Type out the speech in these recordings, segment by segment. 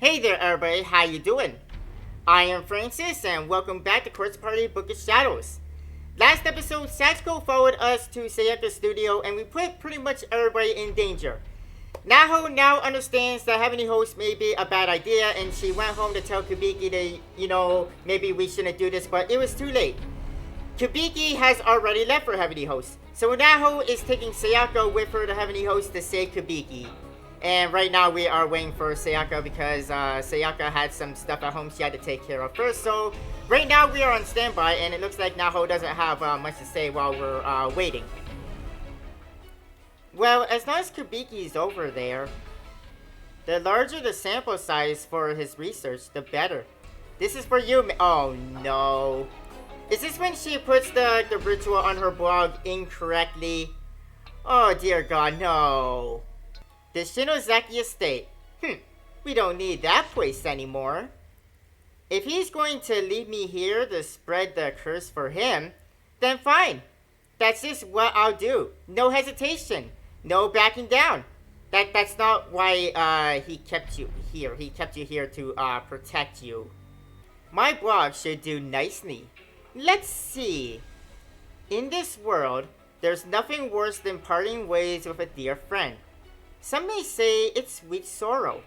Hey there everybody, how you doing? I am Francis and welcome back to Quartz Party Book of Shadows. Last episode, Satsuko followed us to Sayaka's studio and we put pretty much everybody in danger. Naho now understands that having a host may be a bad idea and she went home to tell Kubiki that, maybe we shouldn't do this, but it was too late. Kubiki has already left for Heavenly Host, so Naho is taking Sayaka with her to Heavenly Host to save Kubiki. And right now we are waiting for Sayaka because Sayaka had some stuff at home she had to take care of first. So right now we are on standby and it looks like Naho doesn't have much to say while we're waiting. Well, as long as Kubiki's over there, the larger the sample size for his research, the better. This is for you, oh no. Is this when she puts the ritual on her blog incorrectly? Oh dear god, no. The Shinozaki estate. We don't need that place anymore. If he's going to leave me here to spread the curse for him, then fine. That's just what I'll do. No hesitation. No backing down. That's not why he kept you here. He kept you here to protect you. My blog should do nicely. Let's see. In this world, there's nothing worse than parting ways with a dear friend. Some may say it's sweet sorrow.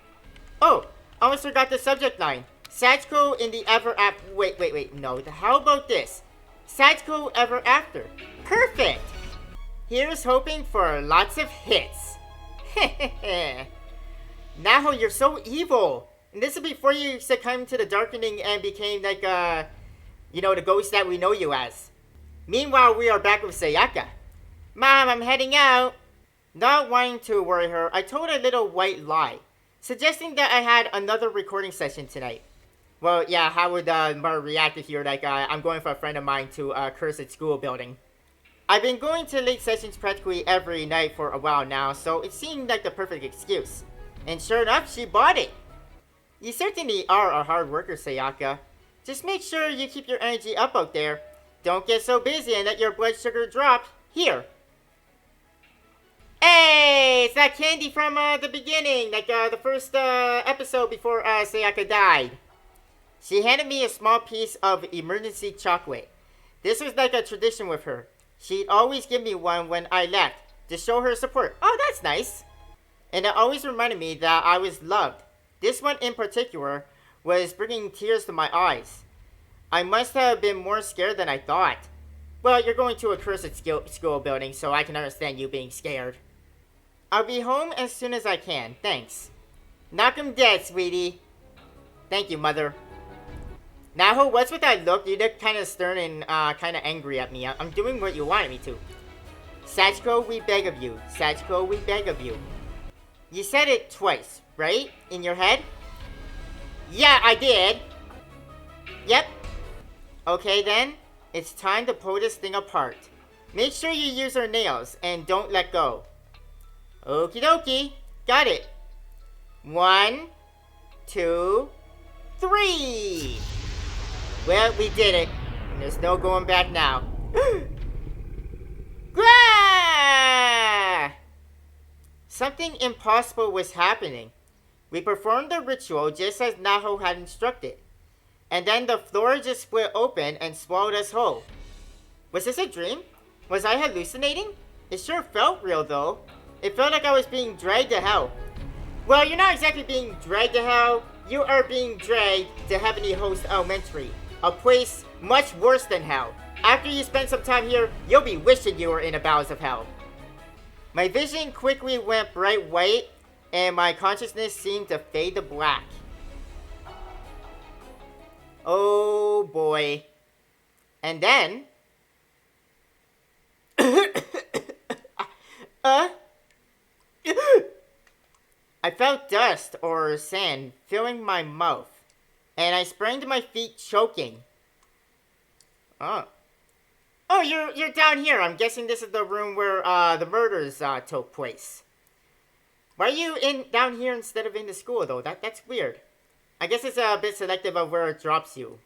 Oh, almost forgot the subject line. Satsuko in the ever after. Wait, no. How about this? Satsuko ever after. Perfect! Here's hoping for lots of hits. Naho, you're so evil. And this is before you succumbed to the darkening and became like, the ghost that we know you as. Meanwhile, we are back with Sayaka. Mom, I'm heading out. Not wanting to worry her, I told a little white lie, suggesting that I had another recording session tonight. Well, yeah, how would Mar react if you're like, I'm going for a friend of mine to a cursed school building? I've been going to late sessions practically every night for a while now, so it seemed like the perfect excuse. And sure enough, she bought it. You certainly are a hard worker, Sayaka. Just make sure you keep your energy up out there. Don't get so busy and let your blood sugar drop. Here. Hey, it's that candy from the beginning, like the first episode before Sayaka died. She handed me a small piece of emergency chocolate. This was like a tradition with her. She'd always give me one when I left to show her support. Oh, that's nice. And it always reminded me that I was loved. This one in particular was bringing tears to my eyes. I must have been more scared than I thought. Well, you're going to a cursed school building, so I can understand you being scared. I'll be home as soon as I can, thanks. Knock 'em dead, sweetie. Thank you, mother. Naho, what's with that look? You look kind of stern and kind of angry at me. I'm doing what you wanted me to. Satsuko, we beg of you. Satsuko, we beg of you. You said it twice, right? In your head? Yeah, I did. Yep. Okay then, it's time to pull this thing apart. Make sure you use her nails and don't let go. Okie dokie. Got it. 1, 2, 3. Well, we did it. And there's no going back now. Grah! Something impossible was happening. We performed the ritual just as Naho had instructed. And then the floor just split open and swallowed us whole. Was this a dream? Was I hallucinating? It sure felt real though. It felt like I was being dragged to hell. Well, you're not exactly being dragged to hell. You are being dragged to Heavenly Host Elementary, a place much worse than hell. After you spend some time here, you'll be wishing you were in the bowels of hell. My vision quickly went bright white, and my consciousness seemed to fade to black. Oh boy. And then... I felt dust or sand filling my mouth, and I sprang to my feet choking. Oh, you're down here. I'm guessing this is the room where the murders took place. Why are you down here instead of in the school though? That's weird. I guess it's a bit selective of where it drops you.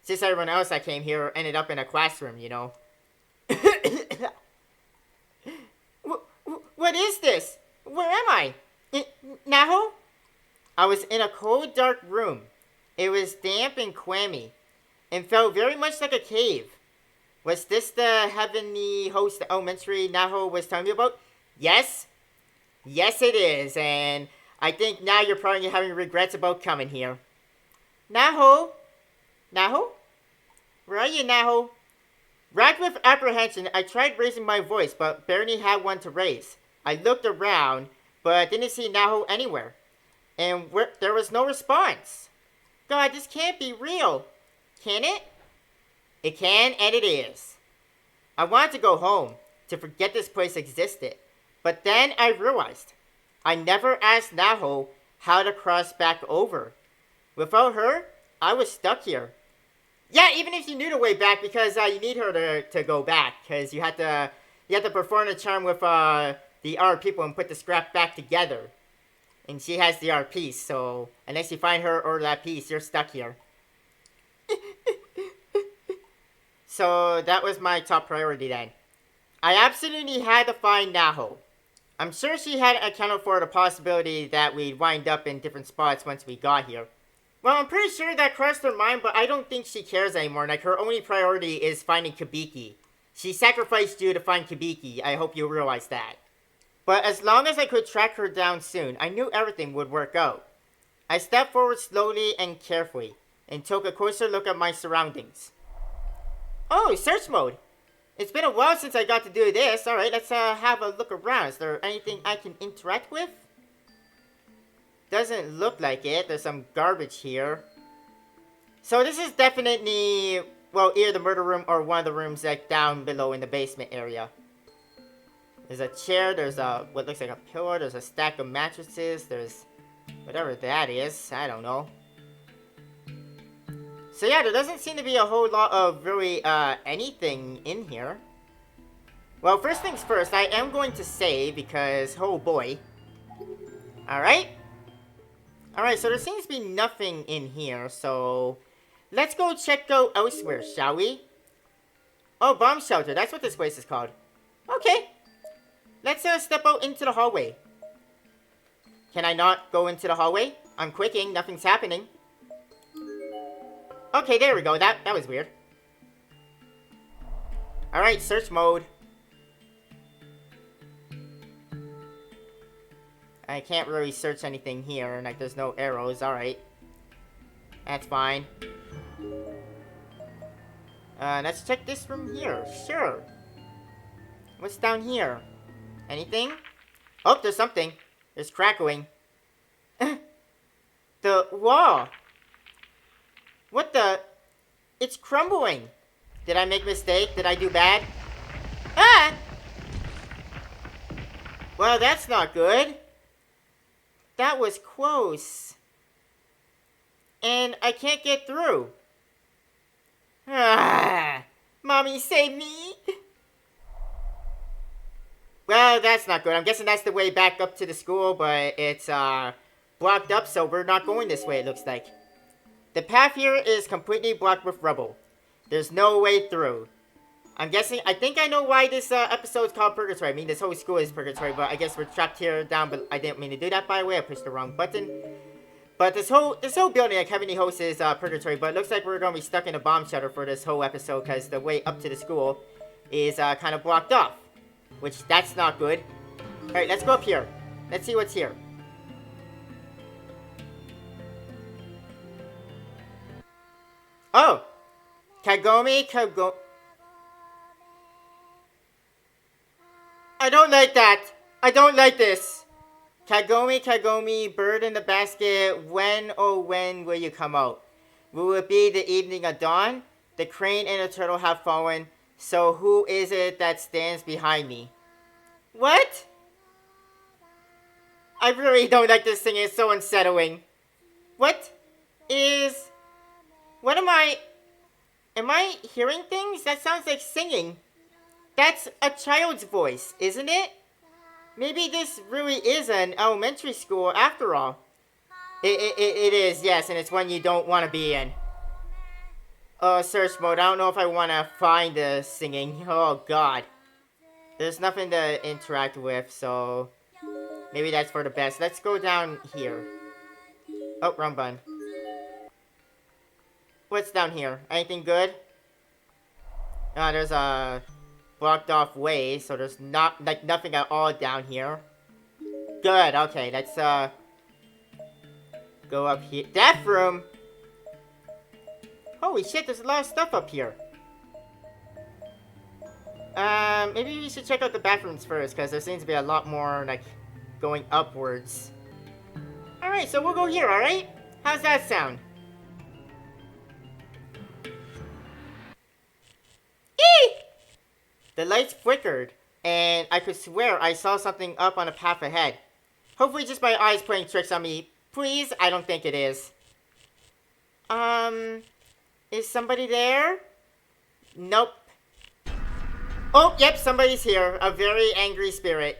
Since everyone else that came here ended up in a classroom, you know. What is this? Where am I? Naho? I was in a cold, dark room. It was damp and clammy, and felt very much like a cave. Was this the heavenly host the elementary Naho was telling me about? Yes. Yes, it is, and I think now you're probably having regrets about coming here. Naho? Naho? Where are you, Naho? Racked with apprehension, I tried raising my voice, but barely had one to raise. I looked around, but didn't see Naho anywhere, and there was no response. God, this can't be real. Can it? It can, and it is. I wanted to go home, to forget this place existed. But then I realized I never asked Naho how to cross back over. Without her, I was stuck here. Yeah, even if you knew the way back, because you need her to go back, because you have to perform the charm with the other people and put the scrap back together. And she has the art piece, so unless you find her or that piece, you're stuck here. So that was my top priority then. I absolutely had to find Naho. I'm sure she had accounted for the possibility that we'd wind up in different spots once we got here. Well, I'm pretty sure that crossed her mind, but I don't think she cares anymore. Like, her only priority is finding Kibiki. She sacrificed you to find Kibiki. I hope you realize that. But as long as I could track her down soon, I knew everything would work out. I stepped forward slowly and carefully, and took a closer look at my surroundings. Oh, search mode! It's been a while since I got to do this. Alright, let's have a look around. Is there anything I can interact with? Doesn't look like it. There's some garbage here. So this is definitely, well, either the murder room or one of the rooms like down below in the basement area. There's a chair, there's what looks like a pillow, there's a stack of mattresses, there's whatever that is, I don't know. So yeah, there doesn't seem to be a whole lot of really anything in here. Well, first things first, I am going to save because, oh boy. Alright. Alright, so there seems to be nothing in here, so let's go check out elsewhere, shall we? Oh, bomb shelter, that's what this place is called. Okay. Let's step out into the hallway. Can I not go into the hallway? I'm clicking, nothing's happening. Okay, there we go. That was weird. Alright, search mode. I can't really search anything here, like there's no arrows. Alright. That's fine. Let's check this room here. Sure. What's down here? Anything? Oh, there's something. There's crackling. The wall. What the? It's crumbling. Did I make a mistake? Did I do bad? Ah! Well, that's not good. That was close. And I can't get through. Ah! Mommy, save me! Well, that's not good. I'm guessing that's the way back up to the school, but it's blocked up, so we're not going this way, it looks like. The path here is completely blocked with rubble. There's no way through. I'm guessing, I think I know why this episode is called Purgatory. I mean, this whole school is Purgatory, but I guess we're trapped here down, but I didn't mean to do that, by the way. I pushed the wrong button. But this whole building, like Heavenly Host, is Purgatory, but it looks like we're going to be stuck in a bomb shelter for this whole episode, because the way up to the school is kind of blocked off. Which, that's not good. Alright, let's go up here. Let's see what's here. Oh! Kagome. I don't like that! I don't like this! Kagome, bird in the basket, when, oh when will you come out? Will it be the evening of dawn? The crane and the turtle have fallen, so who is it that stands behind me? What? I really don't like this thing, it's so unsettling. What am I hearing things? That sounds like singing. That's a child's voice, isn't it? Maybe this really is an elementary school after all. It is, yes, and it's one you don't want to be in. Search mode. I don't know if I want to find the singing. Oh, God. There's nothing to interact with, so maybe that's for the best. Let's go down here. Oh, wrong button. What's down here? Anything good? There's a blocked off way, so there's not like nothing at all down here. Good. Okay, let's go up here. Death room. Holy shit! There's a lot of stuff up here. Maybe we should check out the bathrooms first, because there seems to be a lot more like going upwards. All right, so we'll go here. All right. How's that sound? Eee! The lights flickered, and I could swear I saw something up on the path ahead. Hopefully just my eyes playing tricks on me. Please? I don't think it is. Is somebody there? Nope. Oh, yep, somebody's here. A very angry spirit.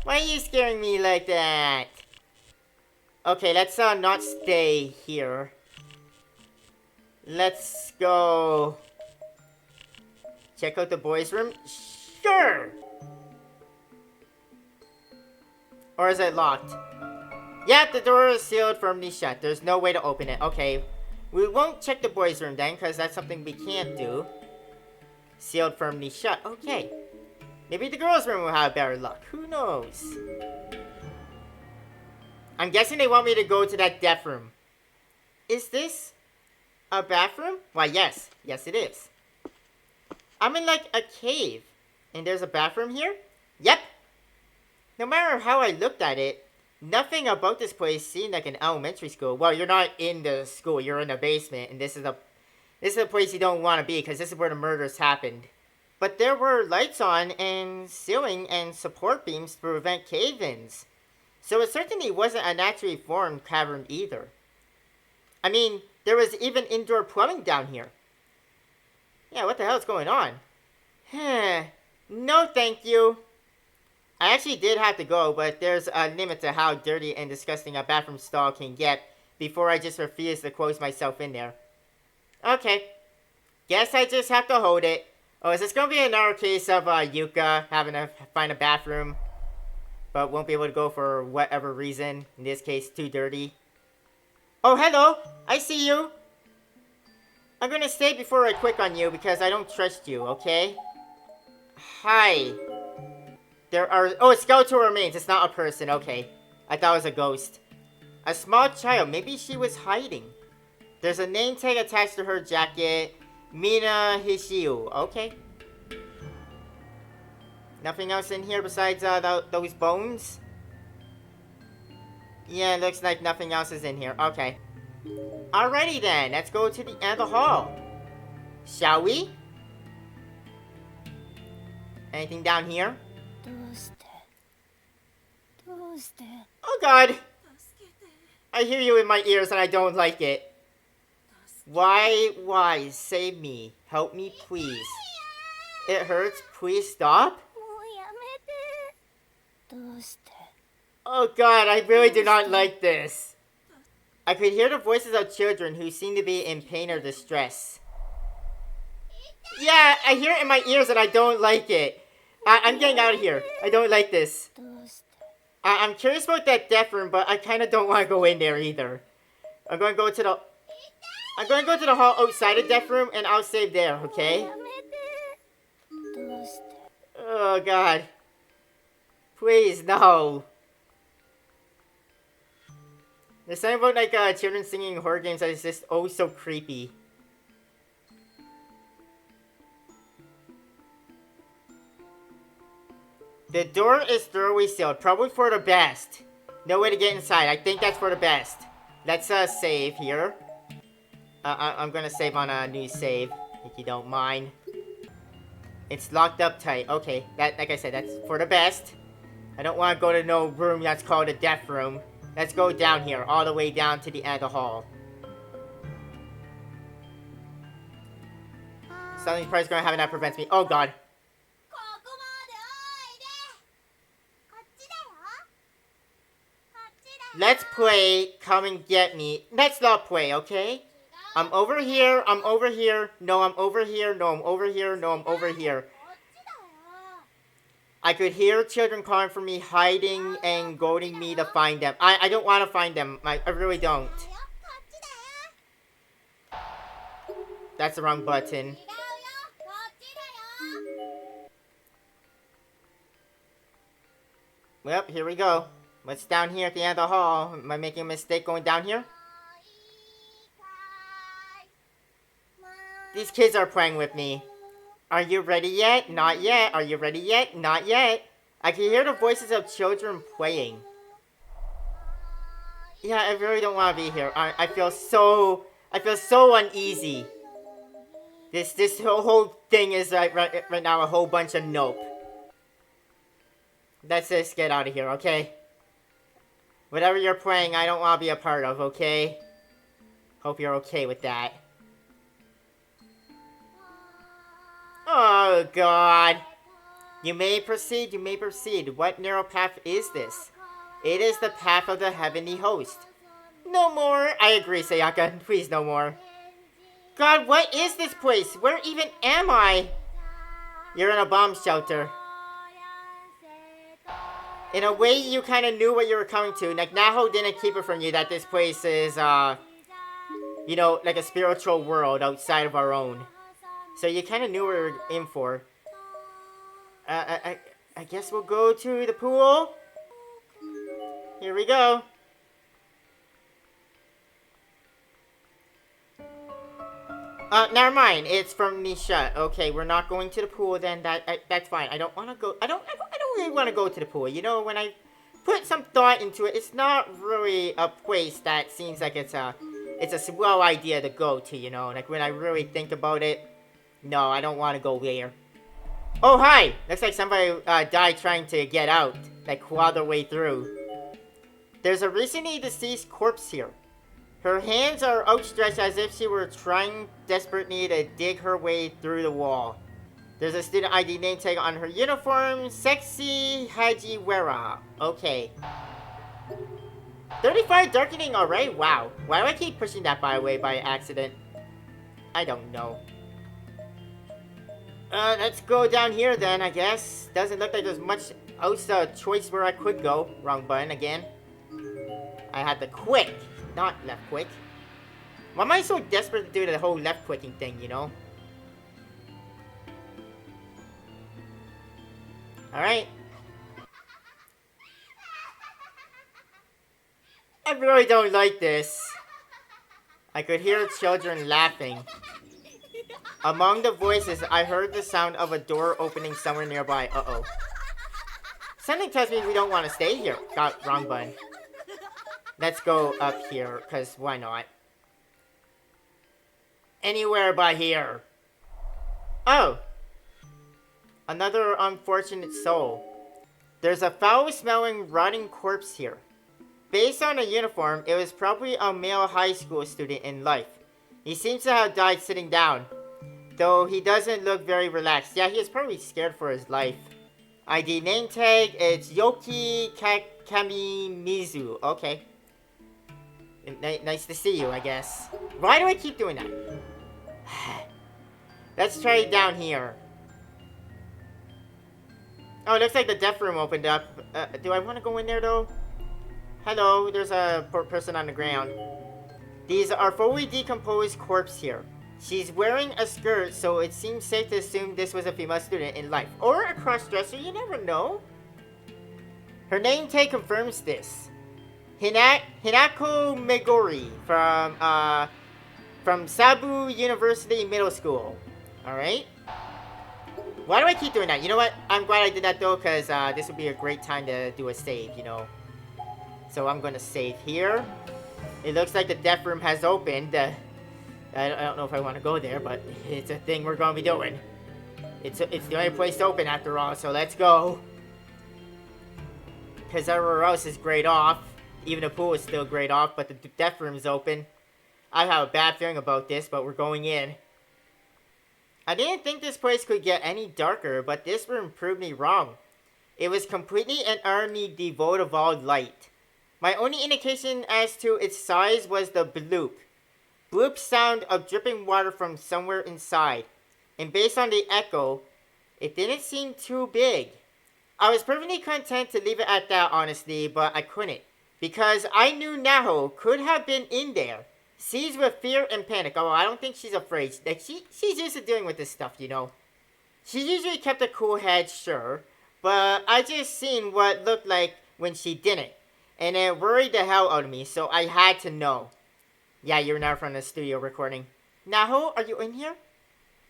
Why are you scaring me like that? Okay, let's not stay here. Let's go check out the boys' room. Sure. Or is it locked? Yep, the door is sealed firmly shut. There's no way to open it. Okay, we won't check the boys' room then, because that's something we can't do. Sealed firmly shut. Okay. Maybe the girls' room will have better luck. Who knows? I'm guessing they want me to go to that death room. Is this a bathroom? Why, yes. Yes, it is. I'm in, like, a cave. And there's a bathroom here? Yep. No matter how I looked at it, nothing about this place seemed like an elementary school. Well, you're not in the school. You're in the basement. And this is a place you don't want to be, because this is where the murders happened. But there were lights on and ceiling and support beams to prevent cave-ins. So it certainly wasn't a naturally formed cavern either. I mean, there was even indoor plumbing down here. Yeah, what the hell is going on? No, thank you. I actually did have to go, but there's a limit to how dirty and disgusting a bathroom stall can get before I just refuse to close myself in there. Okay. Guess I just have to hold it. Oh, is this going to be another case of Yuka having to find a bathroom, but won't be able to go for whatever reason? In this case, too dirty. Oh, hello! I see you! I'm going to stay before I click on you because I don't trust you, okay? Hi. There are... Oh, it's skeletal remains. It's not a person. Okay. I thought it was a ghost. A small child. Maybe she was hiding. There's a name tag attached to her jacket. Mina Hishiu. Okay. Nothing else in here besides those bones? Yeah, it looks like nothing else is in here. Okay. Alrighty then. Let's go to the end of the hall. Shall we? Anything down here? Oh god! I hear you in my ears and I don't like it. Why? Save me. Help me, please. It hurts. Please stop. Oh god, I really do not like this. I could hear the voices of children who seem to be in pain or distress. Yeah, I hear it in my ears and I don't like it. I'm getting out of here. I don't like this. I'm curious about that death room, but I kind of don't want to go in there either. I'm going to go to the hall outside the death room, and I'll save there, okay? Oh, God. Please, no. There's something about, like, children singing horror games that is just, oh, so creepy. The door is thoroughly sealed, probably for the best. No way to get inside. I think that's for the best. Let's, save here. I'm gonna save on a new save, if you don't mind. It's locked up tight. Okay, like I said, that's for the best. I don't want to go to no room that's called a death room. Let's go down here, all the way down to the end of the hall. Something's probably gonna happen that prevents me. Oh god. Let's play Come and Get Me. Let's not play, okay? I'm over here. I'm over here. No, I'm over here. No, I'm over here. No, I'm over here. I could hear children calling for me, hiding and goading me to find them. I don't want to find them. I really don't. That's the wrong button. Well, here we go. What's down here at the end of the hall? Am I making a mistake going down here? These kids are playing with me. Are you ready yet? Not yet. Are you ready yet? Not yet. I can hear the voices of children playing. Yeah, I really don't want to be here. I feel so uneasy. This whole thing is right now a whole bunch of nope. Let's just get out of here, okay? Whatever you're playing, I don't want to be a part of, okay? Hope you're okay with that. Oh, God. You may proceed, you may proceed. What narrow path is this? It is the path of the heavenly host. No more. I agree, Sayaka. Please, no more. God, what is this place? Where even am I? You're in a bomb shelter. In a way, you kind of knew what you were coming to. Like, Naho didn't keep it from you that this place is, you know, like a spiritual world outside of our own. So you kind of knew what we were in for. I guess we'll go to the pool. Here we go. Never mind. It's from Nisha. Okay, we're not going to the pool then. That's fine. I don't want to go. I don't really want to go to the pool. You know, when I put some thought into it, it's not really a place that seems like it's a swell idea to go to. You know, like when I really think about it, no, I don't want to go there. Oh, hi! Looks like somebody died trying to get out, like claw their way through. There's a recently deceased corpse here. Her hands are outstretched as if she were trying desperately to dig her way through the wall. There's a student ID name tag on her uniform, Sexy Hajiwara. Okay. 35 darkening already? Wow. Why do I keep pushing that by the way by accident? I don't know. Let's go down here then, I guess. Doesn't look like there's much else choice where I could go. Wrong button again. I had to quick, not left quick. Why am I so desperate to do the whole left clicking thing, you know? Alright. I really don't like this. I could hear children laughing. Among the voices, I heard the sound of a door opening somewhere nearby. Uh-oh. Something tells me we don't want to stay here. Got wrong button. Let's go up here, because why not? Anywhere but here. Oh. Another unfortunate soul. There's a foul-smelling, rotting corpse here. Based on the uniform, it was probably a male high school student in life. He seems to have died sitting down. Though he doesn't look very relaxed. Yeah, he is probably scared for his life. ID name tag, it's Yoki Kamimizu. Okay. Nice to see you, I guess. Why do I keep doing that? Let's try it down here. Oh, it looks like the deaf room opened up. Do I want to go in there, though? Hello, there's a poor person on the ground. These are fully decomposed corpse here. She's wearing a skirt, so it seems safe to assume this was a female student in life. Or a cross-dresser, you never know. Her name tag confirms this. Hinako Megori from Sabu University Middle School. Alright. Why do I keep doing that? You know what? I'm glad I did that though, because this would be a great time to do a save, you know. So I'm going to save here. It looks like the deaf room has opened. I don't know if I want to go there, but it's a thing we're going to be doing. It's the only place open after all, so let's go. Because everywhere else is grayed off. Even the pool is still grayed off, but the deaf room is open. I have a bad feeling about this, but we're going in. I didn't think this place could get any darker, but this room proved me wrong. It was completely and utterly devoid of all light. My only indication as to its size was the bloop. bloop sound of dripping water from somewhere inside. And based on the echo, it didn't seem too big. I was perfectly content to leave it at that, honestly, but I couldn't. Because I knew Naho could have been in there, seized with fear and panic. Oh, I don't think she's afraid. Like, she's used to dealing with this stuff, you know. She usually kept a cool head, sure, but I just seen what looked like when she didn't. And it worried the hell out of me, so I had to know. Yeah, you're now from the studio recording. Naho, are you in here?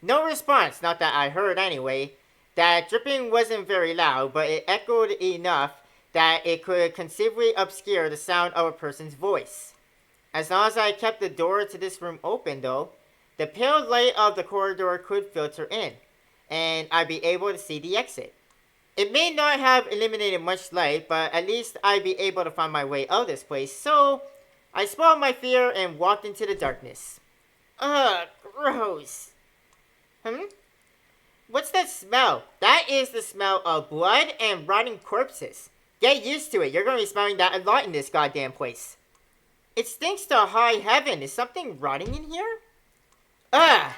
No response, not that I heard anyway. That dripping wasn't very loud, but it echoed enough that it could conceivably obscure the sound of a person's voice. As long as I kept the door to this room open, though, the pale light of the corridor could filter in, and I'd be able to see the exit. It may not have eliminated much light, but at least I'd be able to find my way out of this place, so I swallowed my fear and walked into the darkness. Ugh, gross. What's that smell? That is the smell of blood and rotting corpses. Get used to it. You're going to be smelling that a lot in this goddamn place. It stinks to high heaven. Is something rotting in here? Ugh.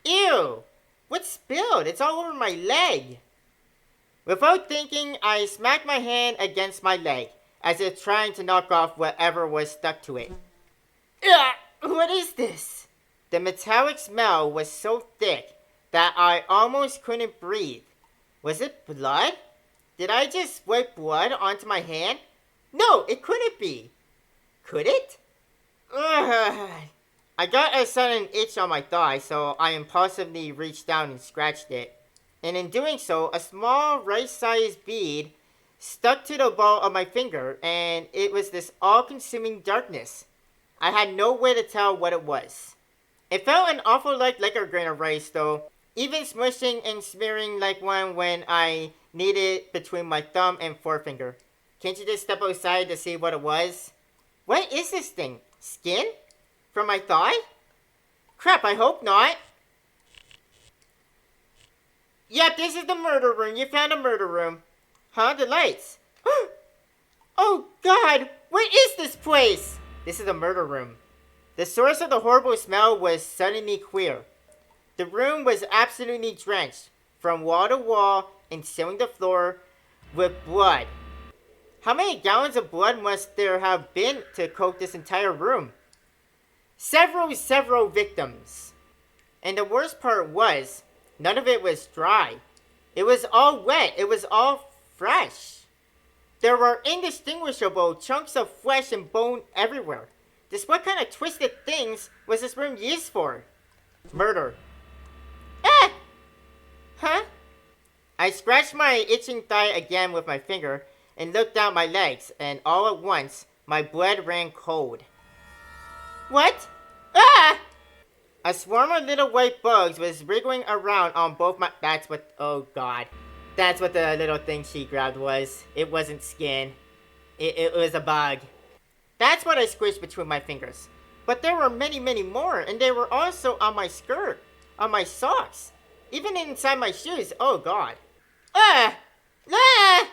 Ew. What spilled? It's all over my leg. Without thinking, I smacked my hand against my leg, as if trying to knock off whatever was stuck to it. Ugh. What is this? The metallic smell was so thick that I almost couldn't breathe. Was it blood? Did I just wipe blood onto my hand? No, it couldn't be. Could it? Ugh. I got a sudden itch on my thigh, so I impulsively reached down and scratched it. And in doing so, a small right-sized bead stuck to the ball of my finger, and it was this all-consuming darkness. I had no way to tell what it was. It felt an awful lot like a grain of rice, though, even smushing and smearing like one when I kneaded it between my thumb and forefinger. Can't you just step outside to see what it was? What is this thing? Skin? From my thigh? Crap, I hope not. Yep, this is the murder room. You found a murder room. Huh? The lights. Oh, God. What is this place? This is a murder room. The source of the horrible smell was suddenly clear. The room was absolutely drenched, from wall to wall and sealing the floor, with blood. How many gallons of blood must there have been to coat this entire room? Several victims. And the worst part was, none of it was dry. It was all wet. It was all fresh. There were indistinguishable chunks of flesh and bone everywhere. Just what kind of twisted things was this room used for? Murder. Ah! Huh? I scratched my itching thigh again with my finger and looked down my legs, and all at once, my blood ran cold. What? Ah! A swarm of little white bugs was wriggling around on both my... That's what... Oh, God. That's what the little thing she grabbed was. It wasn't skin. It was a bug. That's what I squished between my fingers. But there were many more, and they were also on my skirt, on my socks, even inside my shoes. Oh, God. Ah! Ah!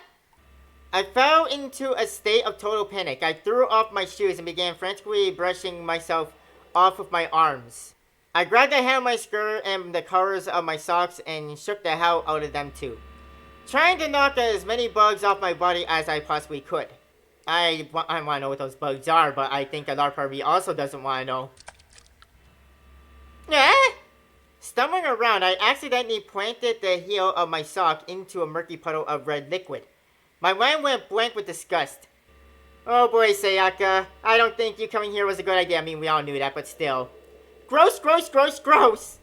I fell into a state of total panic. I threw off my shoes and began frantically brushing myself off with my arms. I grabbed the hem of my skirt and the collars of my socks and shook the hell out of them too, trying to knock as many bugs off my body as I possibly could. I want to know what those bugs are, but I think a large part of me also doesn't want to know. Ah! Stumbling around, I accidentally planted the heel of my sock into a murky puddle of red liquid. My mind went blank with disgust. Oh boy, Sayaka. I don't think you coming here was a good idea. I mean, we all knew that, but still. Gross, gross, gross, gross!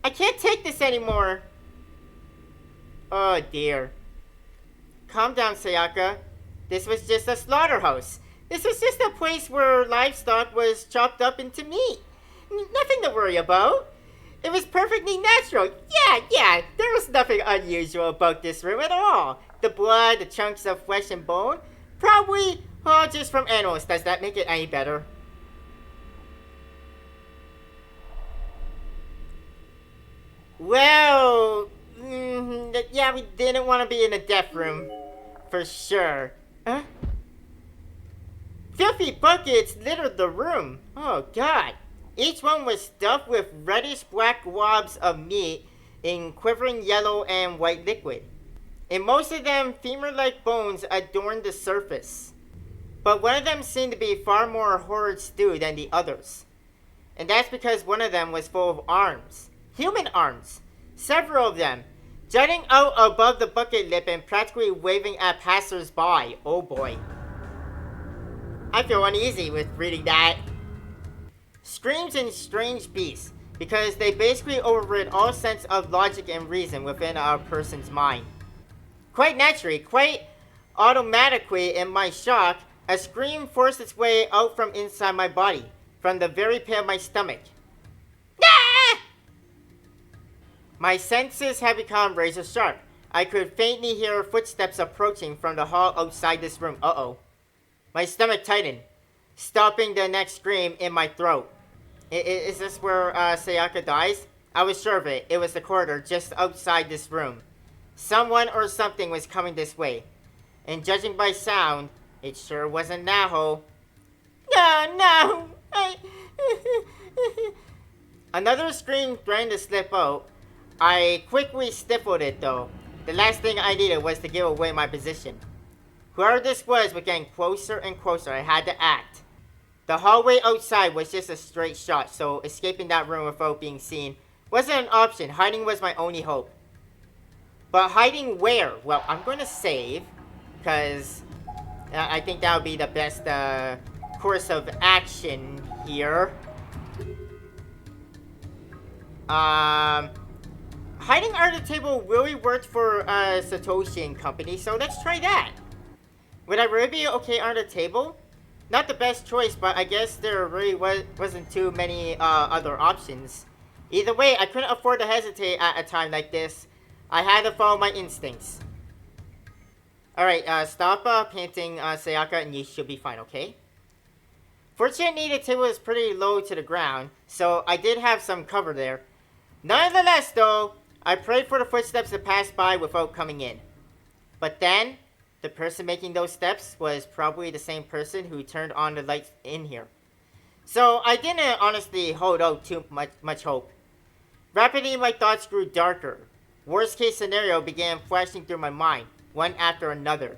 I can't take this anymore. Oh dear. Calm down, Sayaka. This was just a slaughterhouse. This was just a place where livestock was chopped up into meat. Nothing to worry about. It was perfectly natural. Yeah, there was nothing unusual about this room at all. The blood, the chunks of flesh and bone, probably all just from animals. Does that make it any better? Well, yeah, we didn't want to be in a death room. For sure. Huh? Filthy buckets littered the room. Oh god. Each one was stuffed with reddish black globs of meat in quivering yellow and white liquid. In most of them, femur-like bones adorned the surface. But one of them seemed to be far more horrid stew than the others. And that's because one of them was full of arms. Human arms. Several of them. Jutting out above the bucket lip and practically waving at passers-by. Oh boy. I feel uneasy with reading that. Screams and strange beasts, because they basically overrid all sense of logic and reason within a person's mind. Quite naturally, quite automatically in my shock, a scream forced its way out from inside my body, from the very pit of my stomach. Ah! My senses had become razor sharp. I could faintly hear footsteps approaching from the hall outside this room. Uh-oh. My stomach tightened, stopping the next scream in my throat. Is this where Sayaka dies? I was sure of it. It was the corridor just outside this room. Someone or something was coming this way. And judging by sound, it sure wasn't Naho. No! Another scream threatened to slip out. I quickly stifled it though. The last thing I needed was to give away my position. Whoever this was getting closer and closer. I had to act. The hallway outside was just a straight shot, so escaping that room without being seen wasn't an option. Hiding was my only hope. But hiding where? Well, I'm going to save, because I think that would be the best course of action here. Hiding under the table really worked for Satoshi and company, so let's try that. Would I really be okay under the table? Not the best choice, but I guess there really wasn't too many other options. Either way, I couldn't afford to hesitate at a time like this. I had to follow my instincts. Alright, stop painting Sayaka and you should be fine, okay? Fortunately, the table is pretty low to the ground, so I did have some cover there. Nonetheless, though, I prayed for the footsteps to pass by without coming in. But then, the person making those steps was probably the same person who turned on the lights in here. So I didn't honestly hold out too much hope. Rapidly, my thoughts grew darker. Worst case scenario began flashing through my mind, one after another.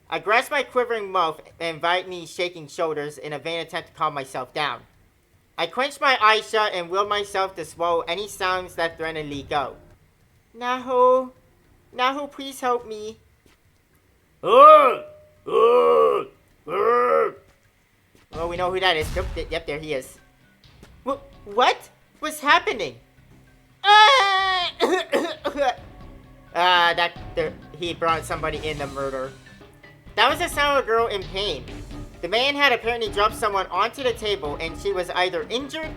I grasped my quivering mouth and violently shaking shoulders in a vain attempt to calm myself down. I clenched my eyes shut and willed myself to swallow any sounds that threatened to leak out. Naho, please help me. Oh, we know who that is. Yep, there he is. What was happening? He brought somebody in to murder. That was the sound of a girl in pain. The man had apparently dropped someone onto the table and she was either injured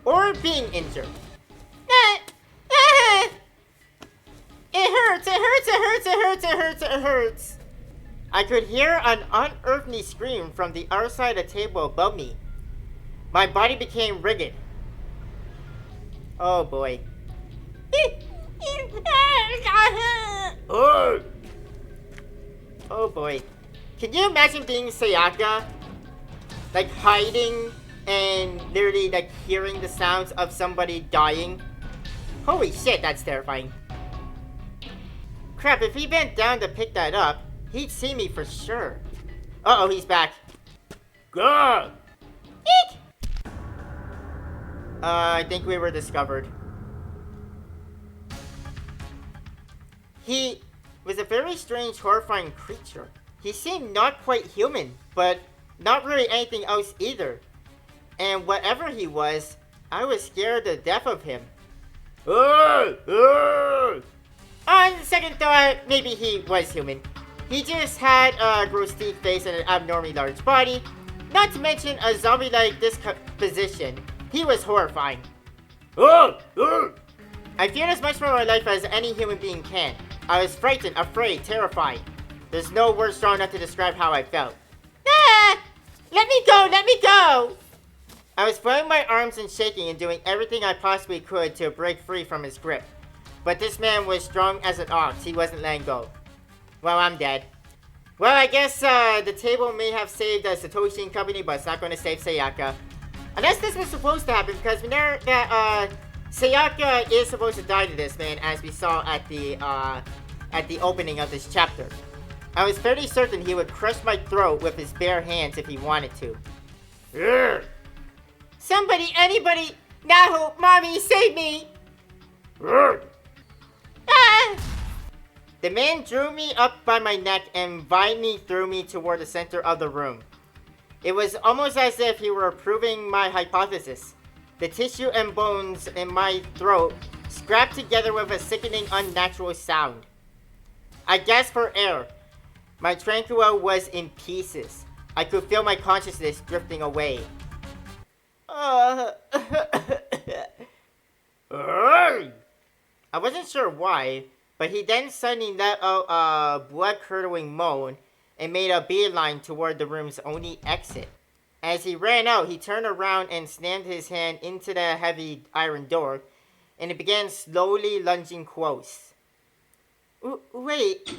or being injured. It hurts. I could hear an unearthly scream from the other side of the table above me. My body became rigid. Oh boy. Oh boy. Can you imagine being Sayaka? Like hiding and literally like hearing the sounds of somebody dying? Holy shit, that's terrifying. Crap, if he bent down to pick that up, he'd see me for sure. Uh-oh, he's back. God! Eek! I think we were discovered. He was a very strange, horrifying creature. He seemed not quite human, but not really anything else either. And whatever he was, I was scared to death of him. On second thought, maybe he was human. He just had a gross teeth face and an abnormally large body. Not to mention a zombie-like disposition. He was horrifying. I feared as much for my life as any human being can. I was frightened, afraid, terrified. There's no word strong enough to describe how I felt. Let me go! I was flailing my arms and shaking and doing everything I possibly could to break free from his grip. But this man was strong as an ox. He wasn't letting go. Well, I'm dead. Well, I guess the table may have saved Satoshi and company, but it's not going to save Sayaka. Unless this was supposed to happen, because we know that Sayaka is supposed to die to this man, as we saw at the opening of this chapter. I was fairly certain he would crush my throat with his bare hands if he wanted to. Urgh. Somebody, anybody, Naho, mommy, save me! Urgh. Ah! The man drew me up by my neck and violently threw me toward the center of the room. It was almost as if he were proving my hypothesis. The tissue and bones in my throat scrapped together with a sickening, unnatural sound. I gasped for air. My tranquil was in pieces. I could feel my consciousness drifting away. I wasn't sure why, but he then suddenly let out a blood-curdling moan and made a beeline toward the room's only exit. As he ran out, he turned around and slammed his hand into the heavy iron door, and it began slowly lunging close. Wait.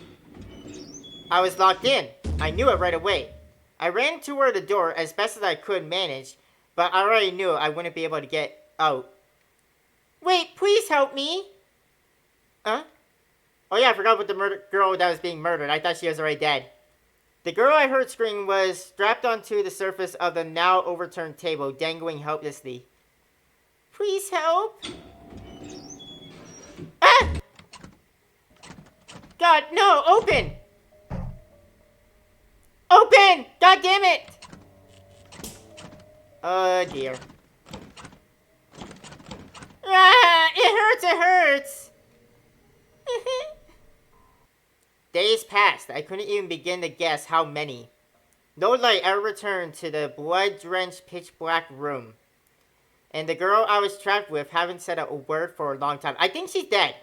I was locked in. I knew it right away. I ran toward the door as best as I could manage, but I already knew I wouldn't be able to get out. Wait, please help me. Huh? Oh yeah, I forgot about the girl that was being murdered. I thought she was already dead. The girl I heard scream was strapped onto the surface of the now overturned table, dangling helplessly. Please help. Ah! God, no, open! Open! God damn it! Oh dear. Ah, it hurts! Days passed. I couldn't even begin to guess how many. No light ever returned to the blood-drenched, pitch-black room. And the girl I was trapped with haven't said a word for a long time. I think she's dead.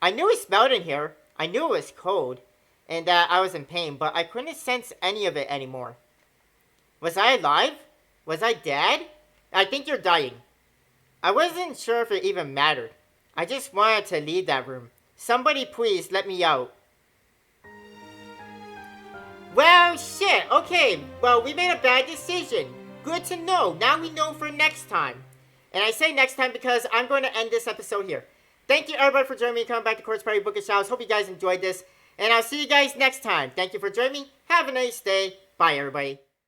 I knew it smelled in here. I knew it was cold. And that I was in pain, but I couldn't sense any of it anymore. Was I alive? Was I dead? I think you're dying. I wasn't sure if it even mattered. I just wanted to leave that room. Somebody please let me out. Well, shit. Okay, well, we made a bad decision. Good to know. Now we know for next time. And I say next time because I'm going to end this episode here. Thank you, everybody, for joining me. Coming back to Quartz Party Book and Shelves. Hope you guys enjoyed this. And I'll see you guys next time. Thank you for joining me. Have a nice day. Bye, everybody.